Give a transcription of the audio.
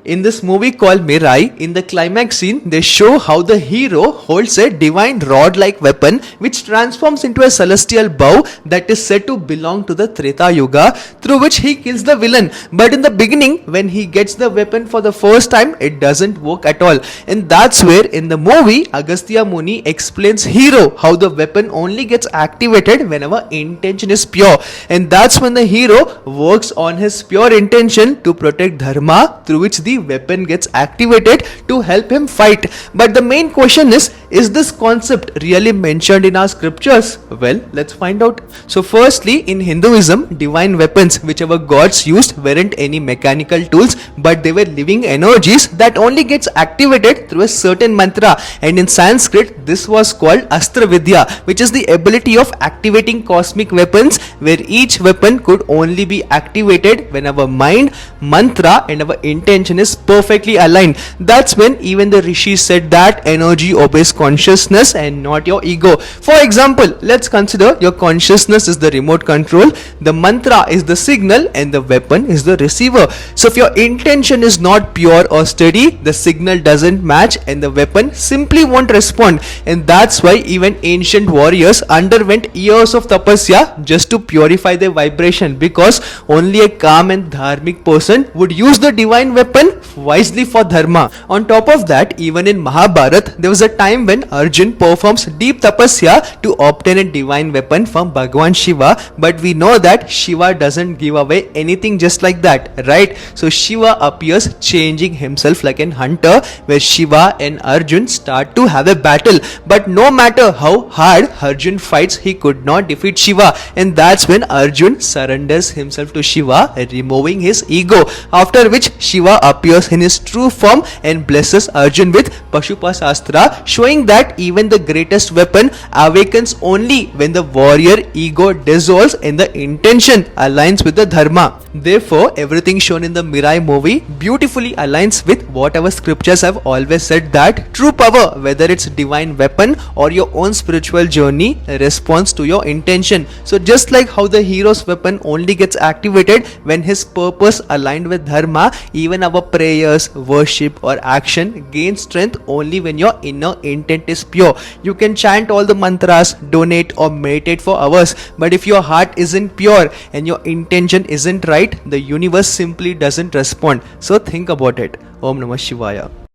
In this movie called Mirai, in the climax scene, they show how the hero holds a divine rod-like weapon which transforms into a celestial bow that is said to belong to the Treta Yuga, through which he kills the villain. But in the beginning, when he gets the weapon for the first time, it doesn't work at all. And that's where in the movie, Agastya Muni explains hero how the weapon only gets activated whenever intention is pure. And that's when the hero works on his pure intention to protect dharma, through which the weapon gets activated to help him fight. But the main question is this concept really mentioned in our scriptures? Well, let's find out. So firstly, in Hinduism, divine weapons whichever gods used weren't any mechanical tools, but they were living energies that only gets activated through a certain mantra. And in Sanskrit, this was called Astra Vidya, which is the ability of activating cosmic weapons, where each weapon could only be activated when our mind, mantra and our intention is perfectly aligned. That's when even the rishis said that energy obeys consciousness and not your ego. For example, let's consider your consciousness is the remote control, the mantra is the signal and the weapon is the receiver. So if your intention is not pure or steady, the signal doesn't match and the weapon simply won't respond. And that's why even ancient warriors underwent years of tapasya just to purify their vibration, because only a calm and dharmic person would use the divine weapon wisely for dharma. On top of that, even in Mahabharata, there was a time when Arjun performs deep tapasya to obtain a divine weapon from Bhagwan Shiva, but we know that Shiva doesn't give away anything just like that, right? So Shiva appears changing himself like an hunter, where Shiva and Arjun start to have a battle, but no matter how hard Arjun fights, he could not defeat Shiva, and that's when Arjun surrenders himself to Shiva, removing his ego, after which Shiva appears in his true form and blesses Arjun with Pashupasastra, showing that even the greatest weapon awakens only when the warrior ego dissolves and the intention aligns with the dharma. Therefore, everything shown in the Mirai movie beautifully aligns with what our scriptures have always said, that true power, whether it's divine weapon or your own spiritual journey, responds to your intention. So just like how the hero's weapon only gets activated when his purpose aligned with dharma, even our prayers, worship or action gain strength only when your inner intent is pure. You can chant all the mantras, donate or meditate for hours, but if your heart isn't pure and your intention isn't right, the universe simply doesn't respond. So think about it. Om Namah Shivaya.